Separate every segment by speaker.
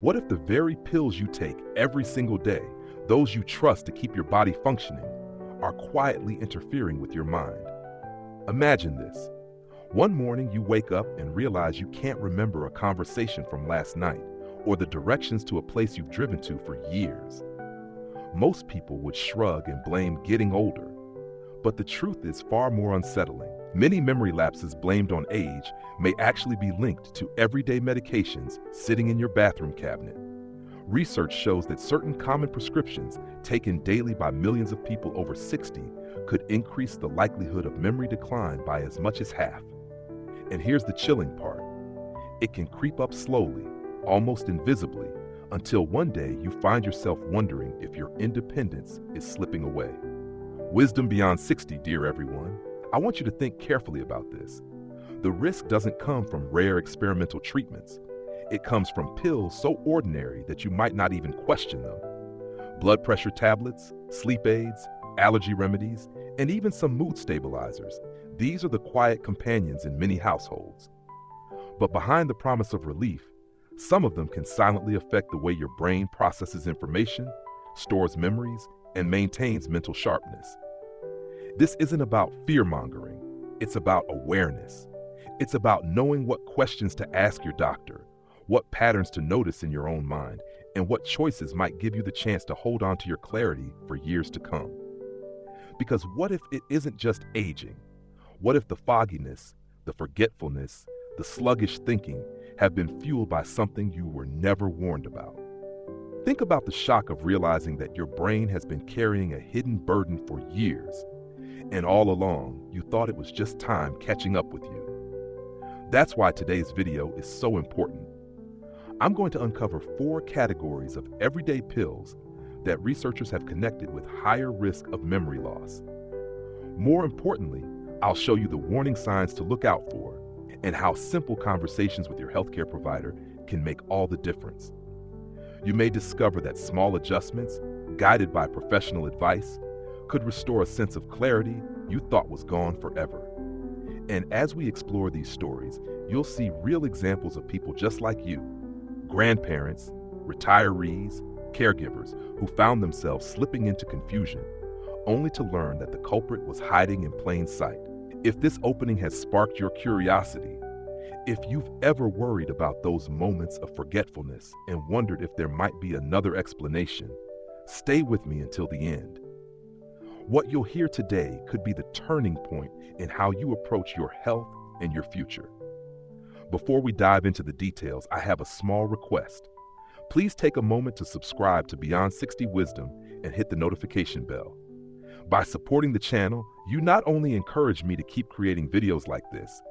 Speaker 1: What if the very pills you take every single day, those you trust to keep your body functioning, are quietly interfering with your mind? Imagine this. One morning you wake up and realize you can't remember a conversation from last night or the directions to a place you've driven to for years. Most people would shrug and blame getting older, but the truth is far more unsettling. Many memory lapses blamed on age may actually be linked to everyday medications sitting in your bathroom cabinet. Research shows that certain common prescriptions taken daily by millions of people over 60 could increase the likelihood of memory decline by as much as half. And here's the chilling part. It can creep up slowly, almost invisibly, until one day you find yourself wondering if your independence is slipping away. Wisdom beyond 60, dear everyone. I want you to think carefully about this. The risk doesn't come from rare experimental treatments. It comes from pills so ordinary that you might not even question them. Blood pressure tablets, sleep aids, allergy remedies, and even some mood stabilizers. These are the quiet companions in many households. But behind the promise of relief, some of them can silently affect the way your brain processes information, stores memories, and maintains mental sharpness. This isn't about fear-mongering. It's about awareness. It's about knowing what questions to ask your doctor, what patterns to notice in your own mind, and what choices might give you the chance to hold on to your clarity for years to come. Because what if it isn't just aging? What if the fogginess, the forgetfulness, the sluggish thinking have been fueled by something you were never warned about? Think about the shock of realizing that your brain has been carrying a hidden burden for years, and all along you thought it was just time catching up with you. That's why today's video is so important. I'm going to uncover 4 categories of everyday pills that researchers have connected with higher risk of memory loss. More importantly, I'll show you the warning signs to look out for and how simple conversations with your healthcare provider can make all the difference. You may discover that small adjustments, guided by professional advice, could restore a sense of clarity you thought was gone forever. And as we explore these stories, you'll see real examples of people just like you, grandparents, retirees, caregivers who found themselves slipping into confusion, only to learn that the culprit was hiding in plain sight. If this opening has sparked your curiosity, if you've ever worried about those moments of forgetfulness and wondered if there might be another explanation, stay with me until the end. What you'll hear today could be the turning point in how you approach your health and your future. Before we dive into the details, I have a small request. Please take a moment to subscribe to Beyond 60 Wisdom and hit the notification bell. By supporting the channel, you not only encourage me to keep creating videos like this,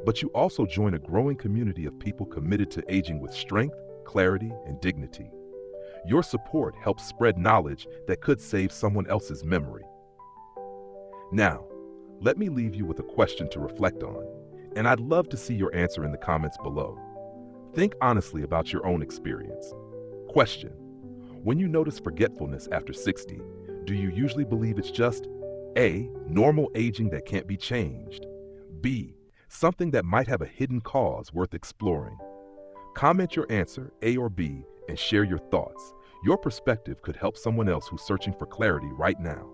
Speaker 1: but you also join a growing community of people committed to aging with strength, clarity, and dignity. Your support helps spread knowledge that could save someone else's memory. Now, let me leave you with a question to reflect on, and I'd love to see your answer in the comments below. Think honestly about your own experience. Question: when you notice forgetfulness after 60, do you usually believe it's just A, normal aging that can't be changed, B, something that might have a hidden cause worth exploring? Comment your answer, A or B, and share your thoughts. Your perspective could help someone else who's searching for clarity right now.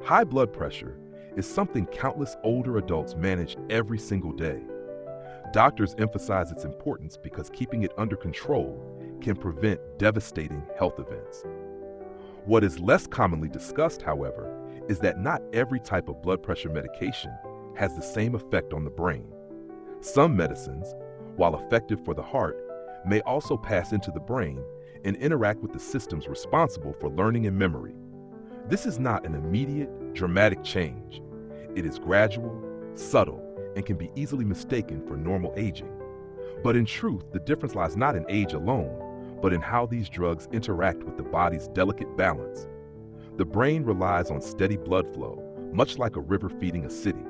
Speaker 1: High blood pressure is something countless older adults manage every single day. Doctors emphasize its importance because keeping it under control can prevent devastating health events. What is less commonly discussed, however, is that not every type of blood pressure medication has the same effect on the brain. Some medicines, while effective for the heart, may also pass into the brain and interact with the systems responsible for learning and memory. This is not an immediate, dramatic change. It is gradual, subtle, and can be easily mistaken for normal aging. But in truth, the difference lies not in age alone, but in how these drugs interact with the body's delicate balance. The brain relies on steady blood flow, much like a river feeding a city.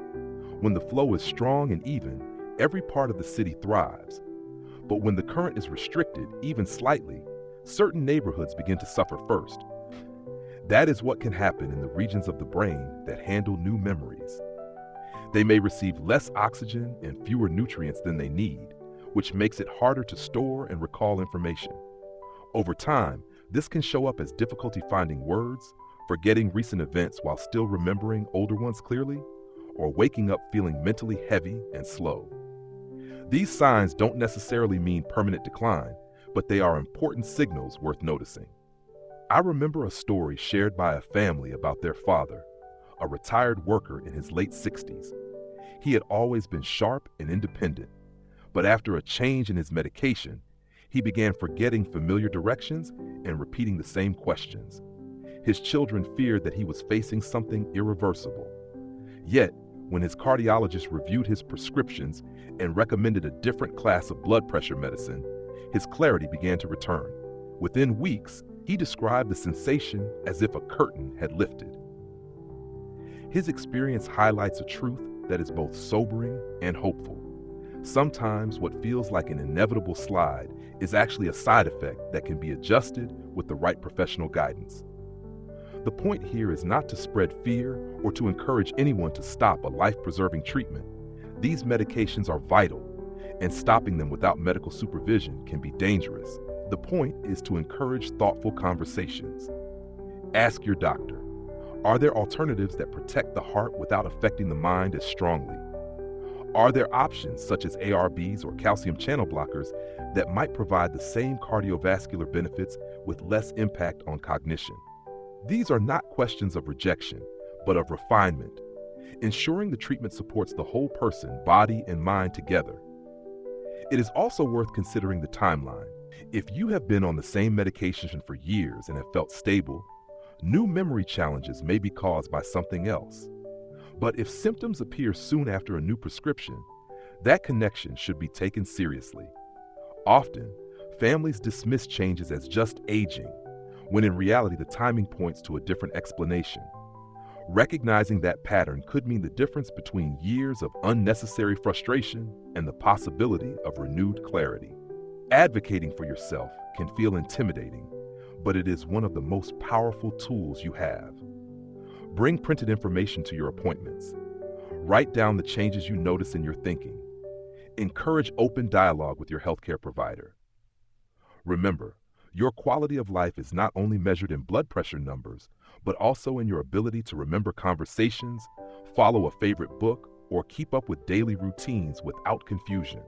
Speaker 1: When the flow is strong and even, every part of the city thrives. But when the current is restricted, even slightly, certain neighborhoods begin to suffer first. That is what can happen in the regions of the brain that handle new memories. They may receive less oxygen and fewer nutrients than they need, which makes it harder to store and recall information. Over time, this can show up as difficulty finding words, forgetting recent events while still remembering older ones clearly, or waking up feeling mentally heavy and slow. These signs don't necessarily mean permanent decline, but they are important signals worth noticing. I remember a story shared by a family about their father, a retired worker in his late 60s. He had always been sharp and independent, but after a change in his medication, he began forgetting familiar directions and repeating the same questions. His children feared that he was facing something irreversible. Yet, when his cardiologist reviewed his prescriptions and recommended a different class of blood pressure medicine, his clarity began to return. Within weeks, he described the sensation as if a curtain had lifted. His experience highlights a truth that is both sobering and hopeful. Sometimes what feels like an inevitable slide is actually a side effect that can be adjusted with the right professional guidance. The point here is not to spread fear or to encourage anyone to stop a life-preserving treatment. These medications are vital, and stopping them without medical supervision can be dangerous. The point is to encourage thoughtful conversations. Ask your doctor, are there alternatives that protect the heart without affecting the mind as strongly? Are there options such as ARBs or calcium channel blockers that might provide the same cardiovascular benefits with less impact on cognition? These are not questions of rejection, but of refinement, ensuring the treatment supports the whole person, body and mind together. It is also worth considering the timeline. If you have been on the same medication for years and have felt stable, new memory challenges may be caused by something else. But if symptoms appear soon after a new prescription, that connection should be taken seriously. Often, families dismiss changes as just aging, when in reality the timing points to a different explanation. Recognizing that pattern could mean the difference between years of unnecessary frustration and the possibility of renewed clarity. Advocating for yourself can feel intimidating, but it is one of the most powerful tools you have. Bring printed information to your appointments. Write down the changes you notice in your thinking. Encourage open dialogue with your healthcare provider. Remember, your quality of life is not only measured in blood pressure numbers, but also in your ability to remember conversations, follow a favorite book, or keep up with daily routines without confusion.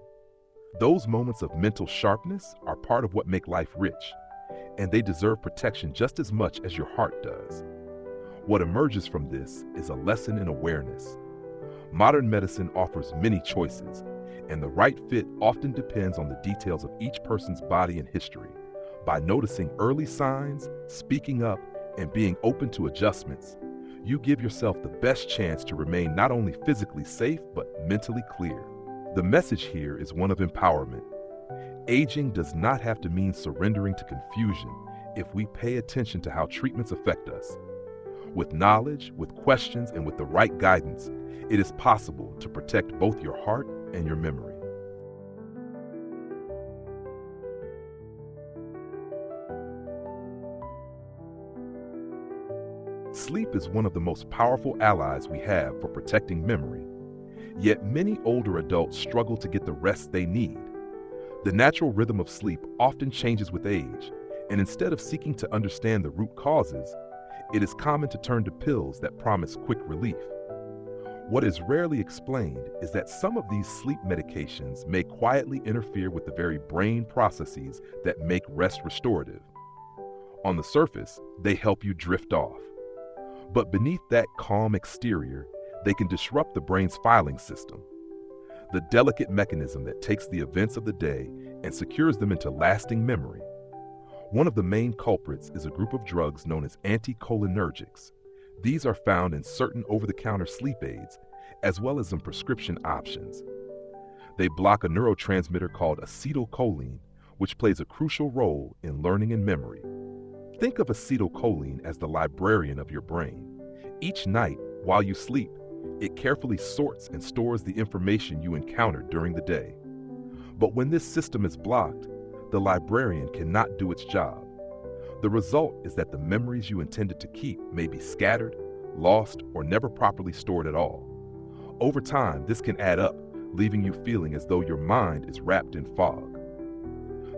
Speaker 1: Those moments of mental sharpness are part of what make life rich, and they deserve protection just as much as your heart does. What emerges from this is a lesson in awareness. Modern medicine offers many choices, and the right fit often depends on the details of each person's body and history. By noticing early signs, speaking up, and being open to adjustments, you give yourself the best chance to remain not only physically safe, but mentally clear. The message here is one of empowerment. Aging does not have to mean surrendering to confusion if we pay attention to how treatments affect us. With knowledge, with questions, and with the right guidance, it is possible to protect both your heart and your memory. Sleep is one of the most powerful allies we have for protecting memory. Yet many older adults struggle to get the rest they need. The natural rhythm of sleep often changes with age, and instead of seeking to understand the root causes, it is common to turn to pills that promise quick relief. What is rarely explained is that some of these sleep medications may quietly interfere with the very brain processes that make rest restorative. On the surface, they help you drift off. But beneath that calm exterior, they can disrupt the brain's filing system, the delicate mechanism that takes the events of the day and secures them into lasting memory. One of the main culprits is a group of drugs known as anticholinergics. These are found in certain over-the-counter sleep aids, as well as in prescription options. They block a neurotransmitter called acetylcholine, which plays a crucial role in learning and memory. Think of acetylcholine as the librarian of your brain. Each night, while you sleep, it carefully sorts and stores the information you encountered during the day. But when this system is blocked, the librarian cannot do its job. The result is that the memories you intended to keep may be scattered, lost, or never properly stored at all. Over time, this can add up, leaving you feeling as though your mind is wrapped in fog.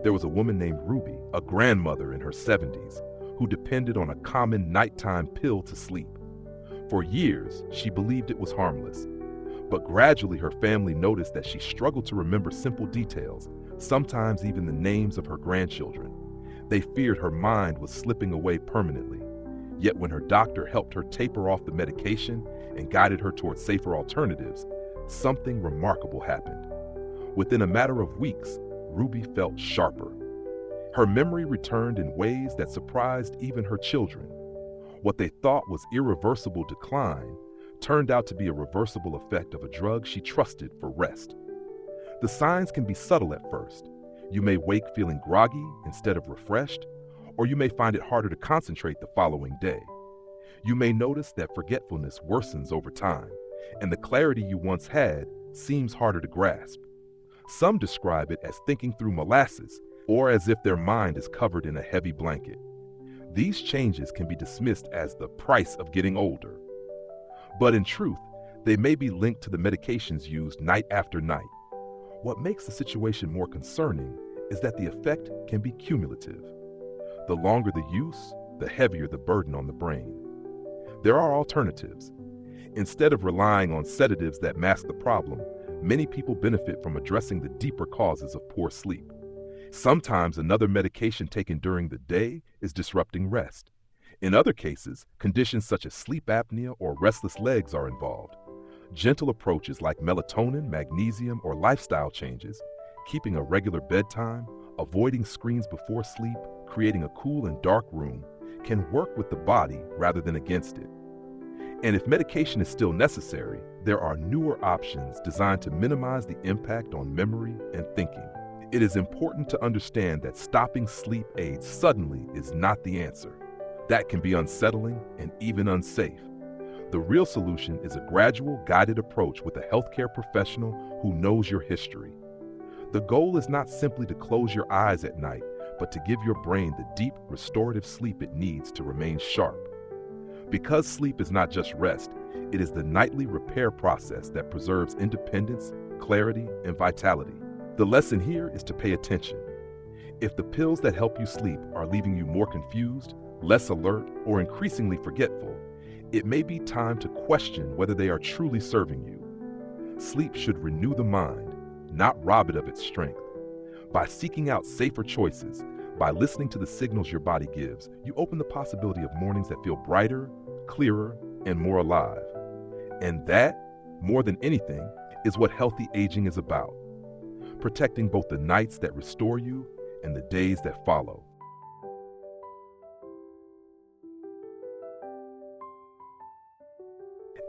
Speaker 1: There was a woman named Ruby, a grandmother in her 70s, who depended on a common nighttime pill to sleep. For years, she believed it was harmless, but gradually her family noticed that she struggled to remember simple details, sometimes even the names of her grandchildren. They feared her mind was slipping away permanently. Yet when her doctor helped her taper off the medication and guided her towards safer alternatives, something remarkable happened. Within a matter of weeks, Ruby felt sharper. Her memory returned in ways that surprised even her children. What they thought was irreversible decline turned out to be a reversible effect of a drug she trusted for rest. The signs can be subtle at first. You may wake feeling groggy instead of refreshed, or you may find it harder to concentrate the following day. You may notice that forgetfulness worsens over time, and the clarity you once had seems harder to grasp. Some describe it as thinking through molasses, or as if their mind is covered in a heavy blanket. These changes can be dismissed as the price of getting older. But in truth, they may be linked to the medications used night after night. What makes the situation more concerning is that the effect can be cumulative. The longer the use, the heavier the burden on the brain. There are alternatives. Instead of relying on sedatives that mask the problem, many people benefit from addressing the deeper causes of poor sleep. Sometimes another medication taken during the day is disrupting rest. In other cases, conditions such as sleep apnea or restless legs are involved. Gentle approaches like melatonin, magnesium, or lifestyle changes, keeping a regular bedtime, avoiding screens before sleep, creating a cool and dark room, can work with the body rather than against it. And if medication is still necessary, there are newer options designed to minimize the impact on memory and thinking. It is important to understand that stopping sleep aids suddenly is not the answer. That can be unsettling and even unsafe. The real solution is a gradual, guided approach with a healthcare professional who knows your history. The goal is not simply to close your eyes at night, but to give your brain the deep, restorative sleep it needs to remain sharp. Because sleep is not just rest, it is the nightly repair process that preserves independence, clarity, and vitality. The lesson here is to pay attention. If the pills that help you sleep are leaving you more confused, less alert, or increasingly forgetful, it may be time to question whether they are truly serving you. Sleep should renew the mind, not rob it of its strength. By seeking out safer choices, by listening to the signals your body gives, you open the possibility of mornings that feel brighter, clearer, and more alive. And that, more than anything, is what healthy aging is about. Protecting both the nights that restore you and the days that follow.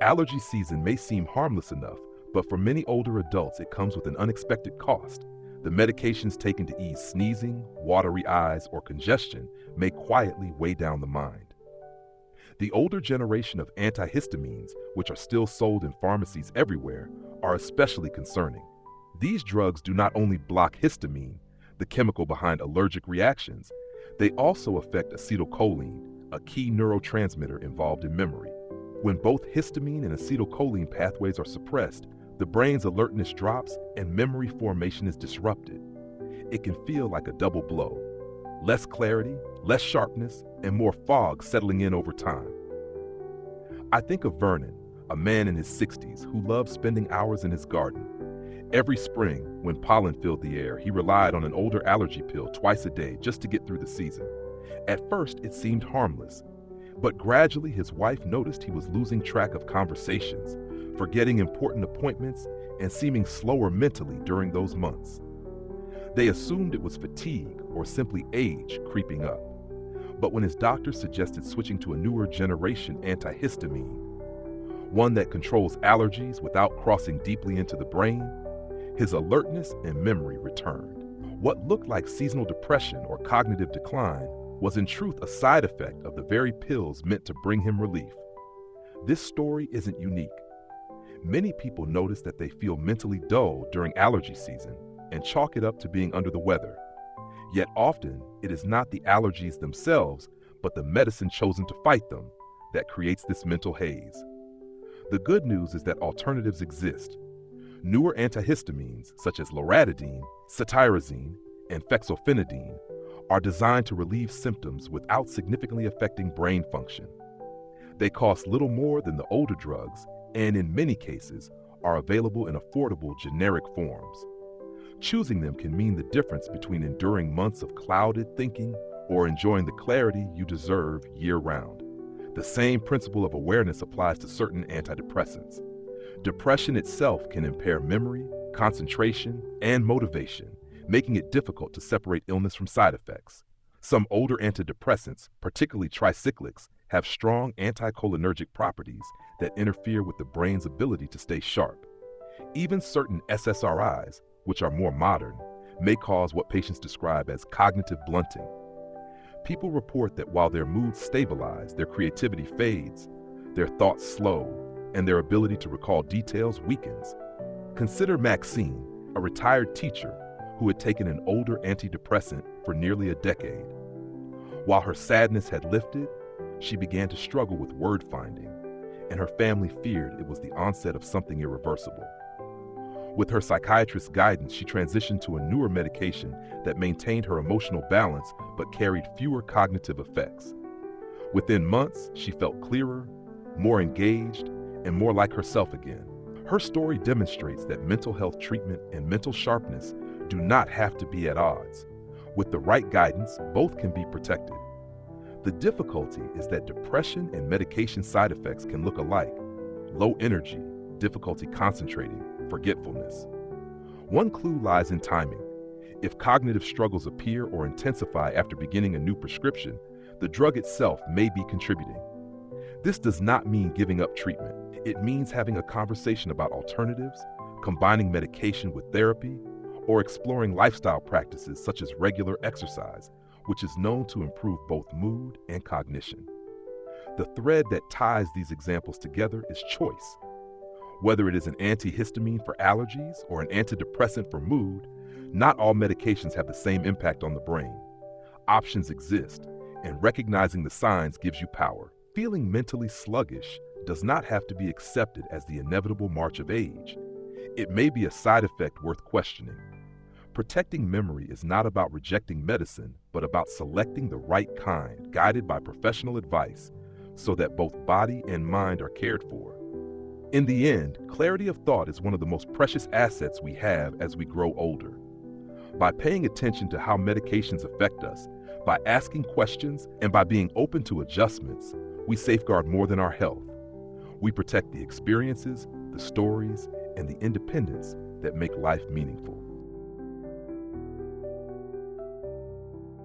Speaker 1: Allergy season may seem harmless enough, but for many older adults it comes with an unexpected cost. The medications taken to ease sneezing, watery eyes, or congestion may quietly weigh down the mind. The older generation of antihistamines, which are still sold in pharmacies everywhere, are especially concerning. These drugs do not only block histamine, the chemical behind allergic reactions, they also affect acetylcholine, a key neurotransmitter involved in memory. When both histamine and acetylcholine pathways are suppressed, the brain's alertness drops and memory formation is disrupted. It can feel like a double blow. Less clarity, less sharpness, and more fog settling in over time. I think of Vernon, a man in his 60s who loved spending hours in his garden. Every spring, when pollen filled the air, he relied on an older allergy pill twice a day just to get through the season. At first, it seemed harmless, but gradually his wife noticed he was losing track of conversations, forgetting important appointments, and seeming slower mentally during those months. They assumed it was fatigue or simply age creeping up. But when his doctor suggested switching to a newer generation antihistamine, one that controls allergies without crossing deeply into the brain, his alertness and memory returned. What looked like seasonal depression or cognitive decline was in truth a side effect of the very pills meant to bring him relief. This story isn't unique. Many people notice that they feel mentally dull during allergy season and chalk it up to being under the weather. Yet often, it is not the allergies themselves, but the medicine chosen to fight them that creates this mental haze. The good news is that alternatives exist. Newer antihistamines, such as loratadine, cetirizine, and fexofenadine, are designed to relieve symptoms without significantly affecting brain function. They cost little more than the older drugs and, in many cases, are available in affordable generic forms. Choosing them can mean the difference between enduring months of clouded thinking or enjoying the clarity you deserve year-round. The same principle of awareness applies to certain antidepressants. Depression itself can impair memory, concentration, and motivation, making it difficult to separate illness from side effects. Some older antidepressants, particularly tricyclics, have strong anticholinergic properties that interfere with the brain's ability to stay sharp. Even certain SSRIs, which are more modern, may cause what patients describe as cognitive blunting. People report that while their moods stabilize, their creativity fades, their thoughts slow, and their ability to recall details weakens. Consider Maxine, a retired teacher who had taken an older antidepressant for nearly a decade. While her sadness had lifted, she began to struggle with word finding, and her family feared it was the onset of something irreversible. With her psychiatrist's guidance, she transitioned to a newer medication that maintained her emotional balance but carried fewer cognitive effects. Within months, she felt clearer, more engaged, and more like herself again. Her story demonstrates that mental health treatment and mental sharpness do not have to be at odds. With the right guidance, both can be protected. The difficulty is that depression and medication side effects can look alike: low energy, difficulty concentrating, forgetfulness. One clue lies in timing. If cognitive struggles appear or intensify after beginning a new prescription, the drug itself may be contributing. This does not mean giving up treatment. It means having a conversation about alternatives, combining medication with therapy, or exploring lifestyle practices such as regular exercise, which is known to improve both mood and cognition. The thread that ties these examples together is choice. Whether it is an antihistamine for allergies or an antidepressant for mood, not all medications have the same impact on the brain. Options exist, and recognizing the signs gives you power. Feeling mentally sluggish does not have to be accepted as the inevitable march of age. It may be a side effect worth questioning. Protecting memory is not about rejecting medicine, but about selecting the right kind, guided by professional advice, so that both body and mind are cared for. In the end, clarity of thought is one of the most precious assets we have as we grow older. By paying attention to how medications affect us, by asking questions, and by being open to adjustments, we safeguard more than our health. We protect the experiences, the stories, and the independence that make life meaningful.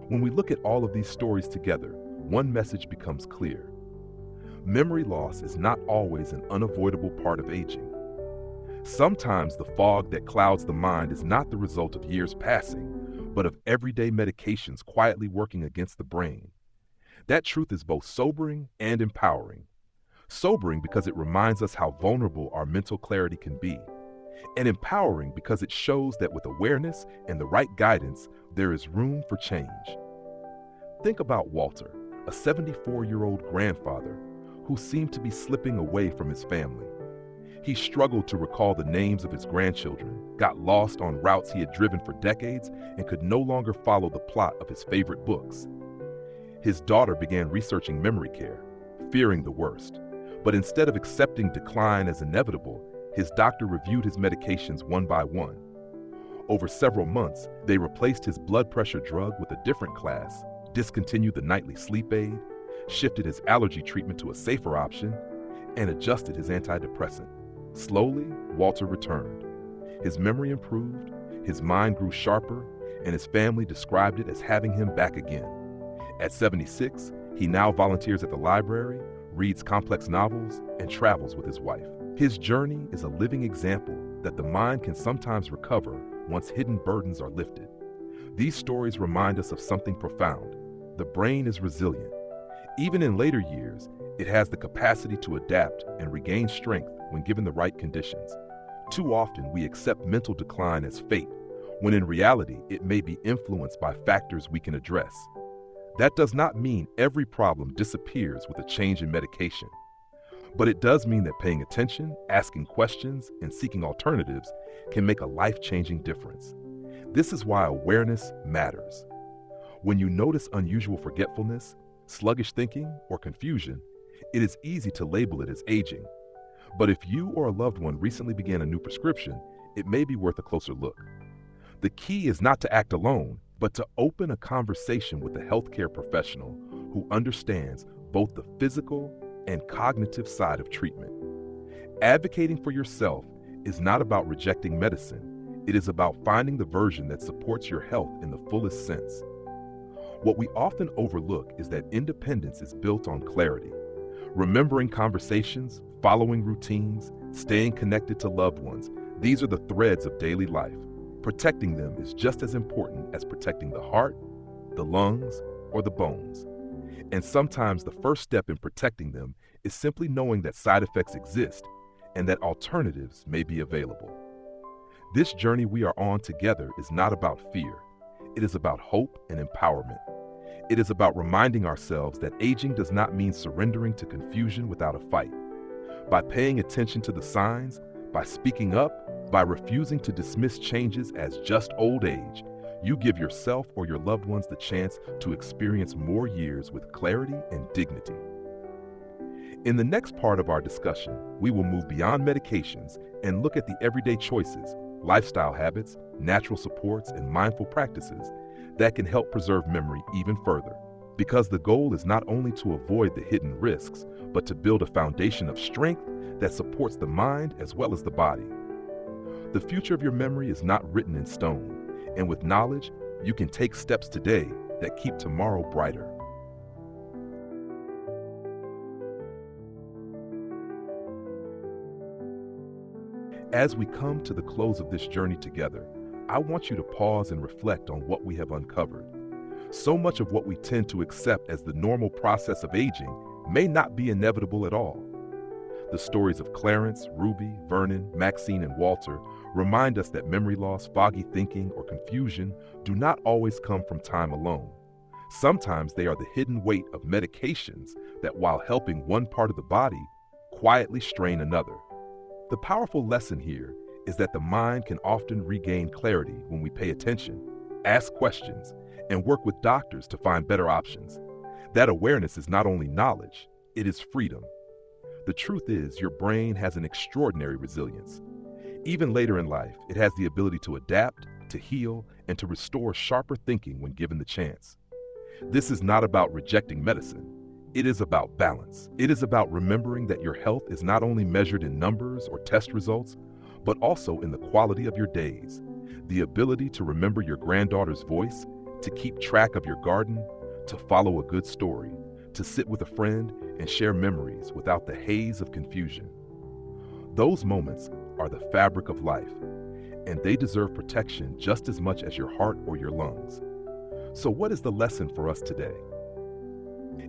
Speaker 1: When we look at all of these stories together, one message becomes clear. Memory loss is not always an unavoidable part of aging. Sometimes the fog that clouds the mind is not the result of years passing, but of everyday medications quietly working against the brain. That truth is both sobering and empowering. Sobering because it reminds us how vulnerable our mental clarity can be, and empowering because it shows that with awareness and the right guidance, there is room for change. Think about Walter, a 74-year-old grandfather who seemed to be slipping away from his family. He struggled to recall the names of his grandchildren, got lost on routes he had driven for decades, and could no longer follow the plot of his favorite books. His daughter began researching memory care, fearing the worst. But instead of accepting decline as inevitable, his doctor reviewed his medications one by one. Over several months, they replaced his blood pressure drug with a different class, discontinued the nightly sleep aid, shifted his allergy treatment to a safer option, and adjusted his antidepressant. Slowly, Walter returned. His memory improved, his mind grew sharper, and his family described it as having him back again. At 76, he now volunteers at the library, reads complex novels, and travels with his wife. His journey is a living example that the mind can sometimes recover once hidden burdens are lifted. These stories remind us of something profound. The brain is resilient. Even in later years, it has the capacity to adapt and regain strength when given the right conditions. Too often, we accept mental decline as fate, when in reality, it may be influenced by factors we can address. That does not mean every problem disappears with a change in medication. But it does mean that paying attention, asking questions, and seeking alternatives can make a life-changing difference. This is why awareness matters. When you notice unusual forgetfulness, sluggish thinking, or confusion, it is easy to label it as aging. But if you or a loved one recently began a new prescription, it may be worth a closer look. The key is not to act alone, but to open a conversation with a healthcare professional who understands both the physical and cognitive side of treatment. Advocating for yourself is not about rejecting medicine. It is about finding the version that supports your health in the fullest sense. What we often overlook is that independence is built on clarity. Remembering conversations, following routines, staying connected to loved ones, these are the threads of daily life. Protecting them is just as important as protecting the heart, the lungs, or the bones. And sometimes the first step in protecting them is simply knowing that side effects exist and that alternatives may be available. This journey we are on together is not about fear. It is about hope and empowerment. It is about reminding ourselves that aging does not mean surrendering to confusion without a fight. By paying attention to the signs, by speaking up, by refusing to dismiss changes as just old age, you give yourself or your loved ones the chance to experience more years with clarity and dignity. In the next part of our discussion, we will move beyond medications and look at the everyday choices, lifestyle habits, natural supports, and mindful practices that can help preserve memory even further. Because the goal is not only to avoid the hidden risks, but to build a foundation of strength that supports the mind as well as the body. The future of your memory is not written in stone, and with knowledge, you can take steps today that keep tomorrow brighter. As we come to the close of this journey together, I want you to pause and reflect on what we have uncovered. So much of what we tend to accept as the normal process of aging may not be inevitable at all. The stories of Clarence, Ruby, Vernon, Maxine, and Walter remind us that memory loss, foggy thinking, or confusion do not always come from time alone. Sometimes they are the hidden weight of medications that, while helping one part of the body, quietly strain another. The powerful lesson here is that the mind can often regain clarity when we pay attention, ask questions, and work with doctors to find better options. That awareness is not only knowledge, it is freedom. The truth is, your brain has an extraordinary resilience. Even later in life, it has the ability to adapt, to heal, and to restore sharper thinking when given the chance. This is not about rejecting medicine. It is about balance. It is about remembering that your health is not only measured in numbers or test results, but also in the quality of your days. The ability to remember your granddaughter's voice, to keep track of your garden, to follow a good story, to sit with a friend and share memories without the haze of confusion. Those moments are the fabric of life, and they deserve protection just as much as your heart or your lungs. So what is the lesson for us today?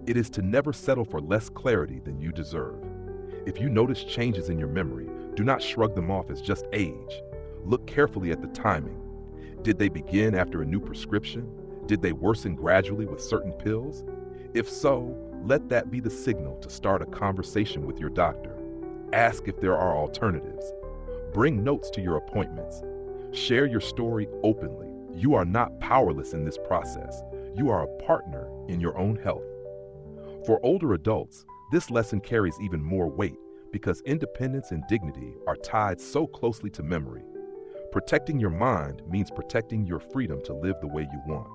Speaker 1: It is to never settle for less clarity than you deserve. If you notice changes in your memory, do not shrug them off as just age. Look carefully at the timing. Did they begin after a new prescription? Did they worsen gradually with certain pills? If so, let that be the signal to start a conversation with your doctor. Ask if there are alternatives. Bring notes to your appointments. Share your story openly. You are not powerless in this process. You are a partner in your own health. For older adults, this lesson carries even more weight because independence and dignity are tied so closely to memory. Protecting your mind means protecting your freedom to live the way you want.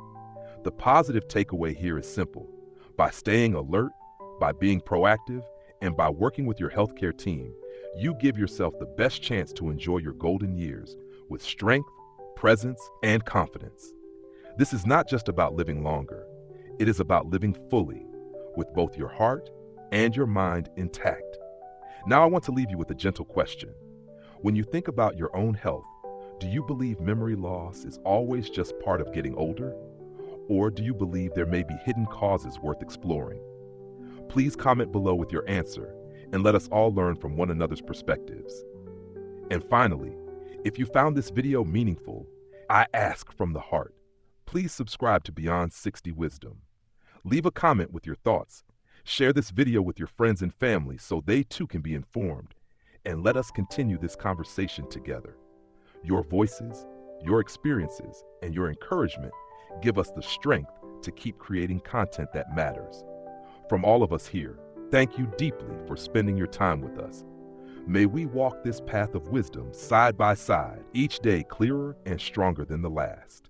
Speaker 1: The positive takeaway here is simple. By staying alert, by being proactive, and by working with your healthcare team, you give yourself the best chance to enjoy your golden years with strength, presence, and confidence. This is not just about living longer. It is about living fully, with both your heart and your mind intact. Now I want to leave you with a gentle question. When you think about your own health, do you believe memory loss is always just part of getting older? Or do you believe there may be hidden causes worth exploring? Please comment below with your answer and let us all learn from one another's perspectives. And finally, if you found this video meaningful, I ask from the heart, please subscribe to Beyond 60 Wisdom. Leave a comment with your thoughts. Share this video with your friends and family so they too can be informed. And let us continue this conversation together. Your voices, your experiences, and your encouragement give us the strength to keep creating content that matters. From all of us here, thank you deeply for spending your time with us. May we walk this path of wisdom side by side, each day clearer and stronger than the last.